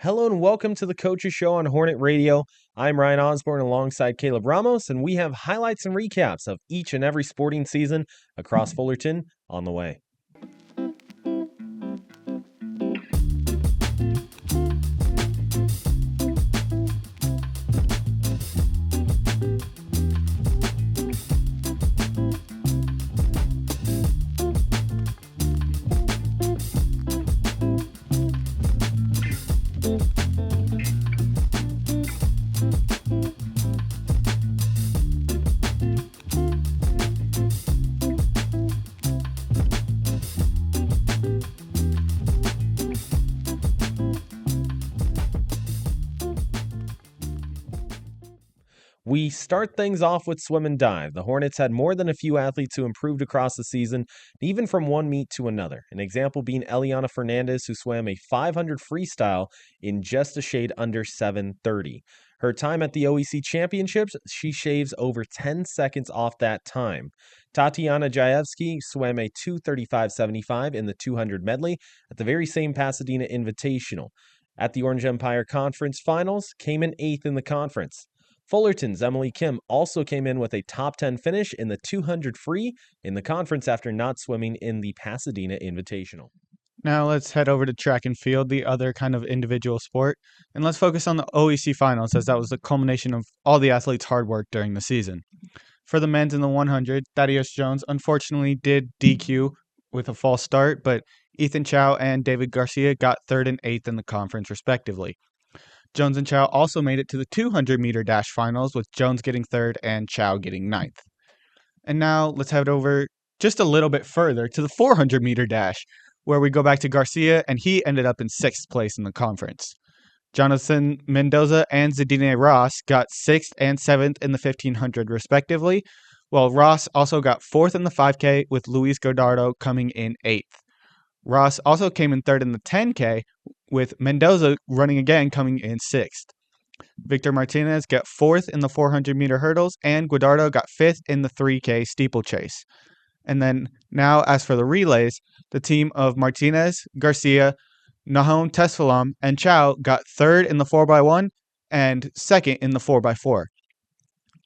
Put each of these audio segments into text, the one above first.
Hello and welcome to the Coaches Show on Hornet Radio. I'm Ryan Osborne alongside Caleb Ramos, and we have highlights and recaps of each and every sporting season across Fullerton on the way. We start things off with swim and dive. The Hornets had more than a few athletes who improved across the season, even from one meet to another. An example being Eliana Fernandez, who swam a 500 freestyle in just a shade under 7:30. Her time at the OEC Championships, she shaves over 10 seconds off that time. Tatiana Jaevsky swam a 2:35.75 in the 200 medley at the very same Pasadena Invitational. At the Orange Empire Conference Finals, came in 8th in the conference. Fullerton's Emily Kim also came in with a top 10 finish in the 200 free in the conference after not swimming in the Pasadena Invitational. Now let's head over to track and field, the other kind of individual sport, and let's focus on the OEC finals as that was the culmination of all the athletes' hard work during the season. For the men's in the 100, Thaddeus Jones unfortunately did DQ with a false start, but Ethan Chow and David Garcia got 3rd and 8th in the conference respectively. Jones and Chow also made it to the 200-meter dash finals, with Jones getting 3rd and Chow getting 9th. And now let's head over just a little bit further to the 400-meter dash, where we go back to Garcia, and he ended up in 6th place in the conference. Jonathan Mendoza and Zadine Ross got 6th and 7th in the 1500 respectively, while Ross also got 4th in the 5K, with Luis Godardo coming in 8th. Ross also came in 3rd in the 10K, with Mendoza running again coming in 6th. Victor Martinez got 4th in the 400-meter hurdles, and Guadardo got 5th in the 3K steeplechase. And then now, as for the relays, the team of Martinez, Garcia, Nahon Tesfalam, and Chow got 3rd in the 4x1 and 2nd in the 4x4.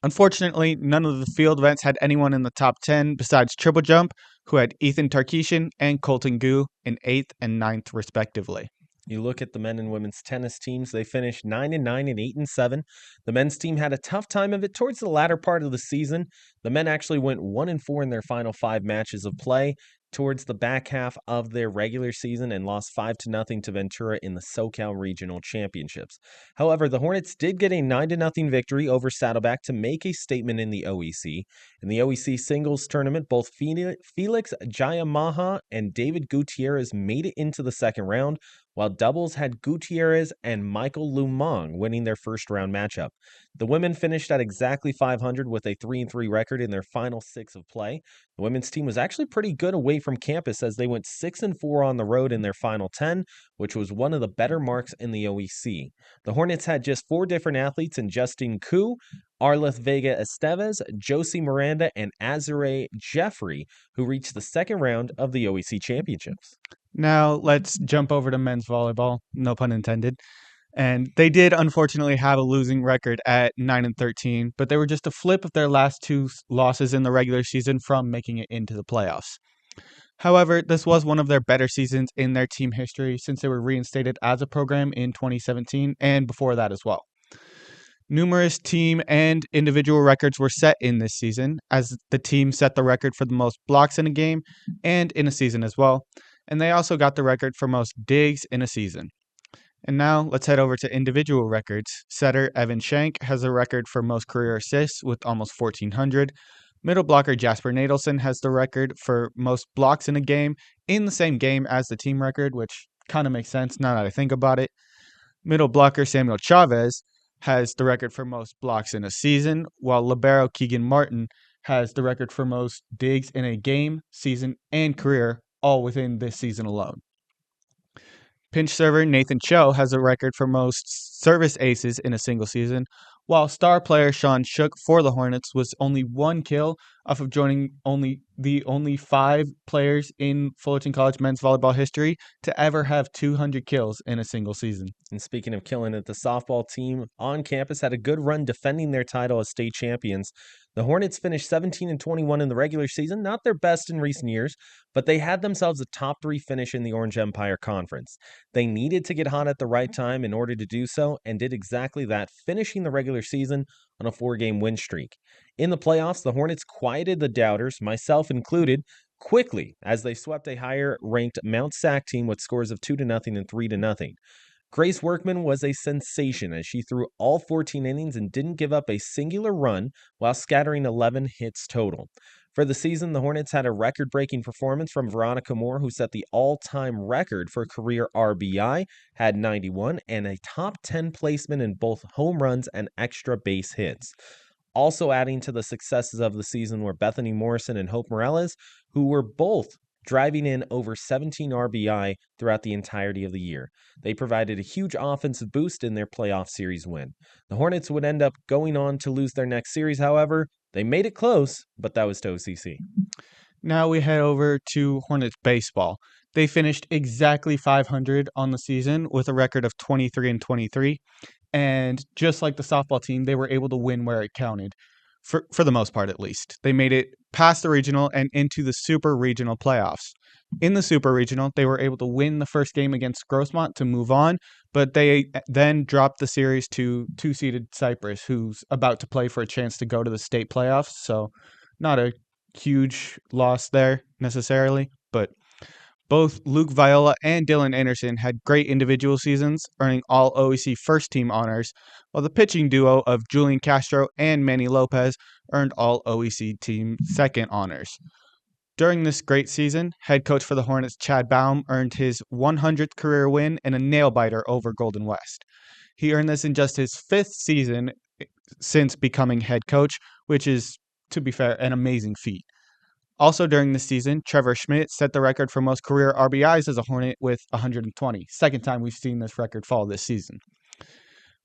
Unfortunately, none of the field events had anyone in the top 10 besides triple jump, who had Ethan Tarkishan and Colton Gu in 8th and 9th respectively. You look at the men and women's tennis teams, they finished 9-9 and 8-7. The men's team had a tough time of it towards the latter part of the season. The men actually went 1-4 in their final 5 matches of play towards the back half of their regular season and lost 5-0 to Ventura in the SoCal Regional Championships. However, the Hornets did get a 9-0 victory over Saddleback to make a statement in the OEC. In the OEC singles tournament, both Felix Jayamaha and David Gutierrez made it into the second round, while doubles had Gutierrez and Michael Lumong winning their first round matchup. The women finished at exactly 500 with a 3-3 record in their final 6 of play. The women's team was actually pretty good away from campus as they went 6-4 on the road in their final 10, which was one of the better marks in the OEC. The Hornets had just 4 different athletes in Justine Koo, Arleth Vega Estevez, Josie Miranda, and Azure Jeffrey, who reached the second round of the OEC Championships. Now let's jump over to men's volleyball, no pun intended. And they did unfortunately have a losing record at 9-13, but they were just a flip of their last 2 losses in the regular season from making it into the playoffs. However, this was one of their better seasons in their team history since they were reinstated as a program in 2017 and before that as well. Numerous team and individual records were set in this season, as the team set the record for the most blocks in a game and in a season as well, and they also got the record for most digs in a season. And now let's head over to individual records. Setter Evan Shank has a record for most career assists with almost 1,400. Middle blocker Jasper Nadelson has the record for most blocks in a game in the same game as the team record, which kind of makes sense now that I think about it. Middle blocker Samuel Chavez has the record for most blocks in a season, while libero Keegan Martin has the record for most digs in a game, season, and career, all within this season alone. Pinch server Nathan Cho has a record for most service aces in a single season, while star player Sean Shook for the Hornets was only one kill off of joining only 5 players in Fullerton College men's volleyball history to ever have 200 kills in a single season. And speaking of killing it, the softball team on campus had a good run defending their title as state champions. The Hornets finished 17-21 in the regular season, not their best in recent years, but they had themselves a top 3 finish in the Orange Empire Conference. They needed to get hot at the right time in order to do so, and did exactly that, finishing the regular season on a 4-game win streak. In the playoffs, the Hornets quieted the doubters, myself included, quickly as they swept a higher-ranked Mount Sac team with scores of 2-0 and 3-0. Grace Workman was a sensation as she threw all 14 innings and didn't give up a singular run while scattering 11 hits total. For the season, the Hornets had a record-breaking performance from Veronica Moore, who set the all-time record for career RBI, had 91, and a top 10 placement in both home runs and extra base hits. Also adding to the successes of the season were Bethany Morrison and Hope Morales, who were both driving in over 17 RBI throughout the entirety of the year. They provided a huge offensive boost in their playoff series win. The Hornets would end up going on to lose their next series, however. They made it close, but that was to OCC. Now we head over to Hornets baseball. They finished exactly 500 on the season with a record of 23-23. And just like the softball team, they were able to win where it counted, for the most part at least. They made it past the regional and into the super regional playoffs. In the super regional, they were able to win the first game against Grossmont to move on, but they then dropped the series to 2-seeded Cypress, who's about to play for a chance to go to the state playoffs. So not a huge loss there necessarily, but both Luke Viola and Dylan Anderson had great individual seasons, earning all OEC first team honors, while the pitching duo of Julian Castro and Manny Lopez earned all OEC team second honors. During this great season, head coach for the Hornets Chad Baum earned his 100th career win and a nail-biter over Golden West. He earned this in just his 5th season since becoming head coach, which is, to be fair, an amazing feat. Also during this season, Trevor Schmidt set the record for most career RBIs as a Hornet with 120. Second time we've seen this record fall this season.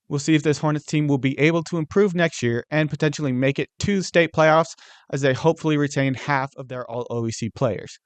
We'll see if this Hornets team will be able to improve next year and potentially make it to the state playoffs as they hopefully retain half of their All-OEC players.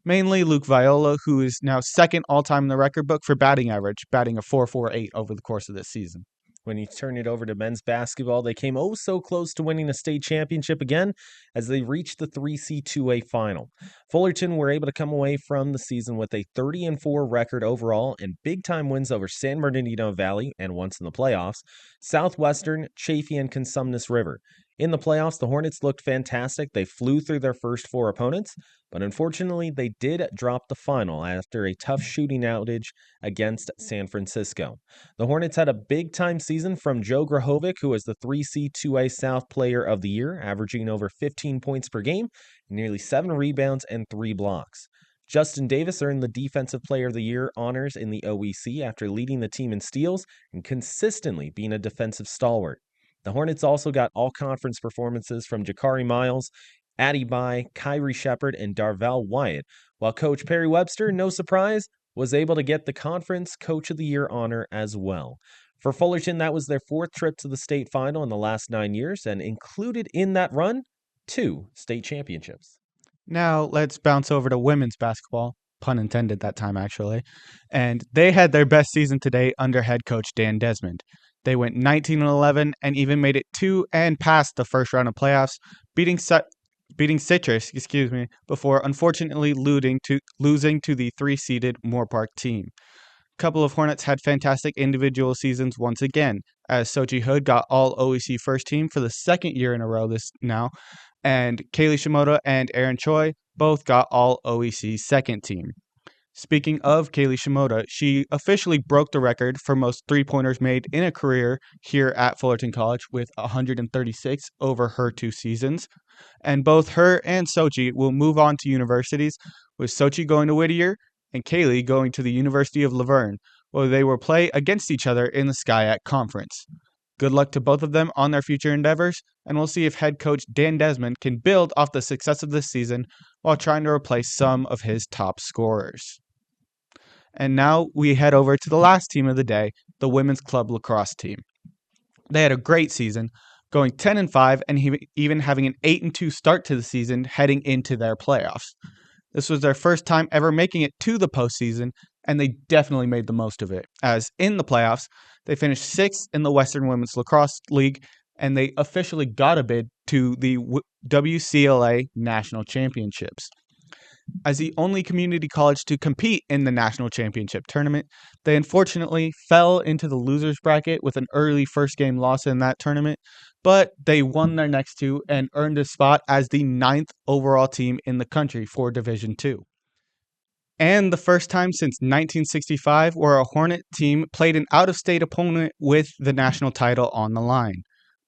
Mainly Luke Viola, who is now second all-time in the record book for batting average, batting a .448 over the course of this season. When you turn it over to men's basketball, they came oh so close to winning a state championship again as they reached the 3C2A final. Fullerton were able to come away from the season with a 30-4 record overall and big-time wins over San Bernardino Valley and once in the playoffs, Southwestern, Chaffee, and Consumnes River. In the playoffs, the Hornets looked fantastic. They flew through their first 4 opponents, but unfortunately, they did drop the final after a tough shooting outage against San Francisco. The Hornets had a big-time season from Joe Grahovic, who was the 3C2A South Player of the Year, averaging over 15 points per game, nearly 7 rebounds, and 3 blocks. Justin Davis earned the Defensive Player of the Year honors in the OEC after leading the team in steals and consistently being a defensive stalwart. The Hornets also got all-conference performances from Jakari Miles, Addie Bai, Kyrie Shepard, and Darvel Wyatt, while Coach Perry Webster, no surprise, was able to get the Conference Coach of the Year honor as well. For Fullerton, that was their 4th trip to the state final in the last 9 years, and included in that run, 2 state championships. Now let's bounce over to women's basketball, pun intended that time actually, and they had their best season to date under head coach Dan Desmond. They went 19-11 and even made it to and past the first round of playoffs, beating Citrus, before unfortunately losing to the 3-seeded Moorpark team. A couple of Hornets had fantastic individual seasons once again, as Sochi Hood got all OEC first team for the 2nd year in a row and Kaylee Shimoda and Aaron Choi both got all OEC second team. Speaking of Kaylee Shimoda, she officially broke the record for most three-pointers made in a career here at Fullerton College with 136 over her 2 seasons. And both her and Sochi will move on to universities, with Sochi going to Whittier and Kaylee going to the University of Laverne, where they will play against each other in the SCIAC Conference. Good luck to both of them on their future endeavors, and we'll see if head coach Dan Desmond can build off the success of this season while trying to replace some of his top scorers. And now we head over to the last team of the day, the women's club lacrosse team. They had a great season, going 10-5 and even having an 8-2 start to the season heading into their playoffs. This was their first time ever making it to the postseason, and they definitely made the most of it, as in the playoffs, they finished 6th in the Western Women's Lacrosse League, and they officially got a bid to the WCLA National Championships. As the only community college to compete in the national championship tournament, they unfortunately fell into the losers bracket with an early first game loss in that tournament, but they won their next two and earned a spot as the 9th overall team in the country for Division II. And the first time since 1965 where a Hornet team played an out-of-state opponent with the national title on the line.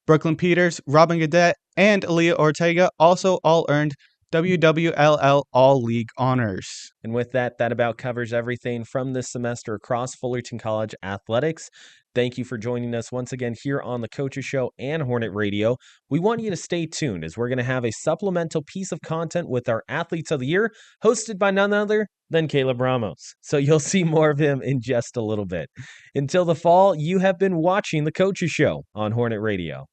Brooklyn Peters, Robin Gadet, and Aaliyah Ortega also all earned WWLL All-League honors. And with that, that about covers everything from this semester across Fullerton College athletics. Thank you for joining us once again here on the Coaches Show and Hornet Radio. We want you to stay tuned as we're going to have a supplemental piece of content with our Athletes of the Year, hosted by none other than Caleb Ramos. So you'll see more of him in just a little bit. Until the fall, you have been watching the Coaches Show on Hornet Radio.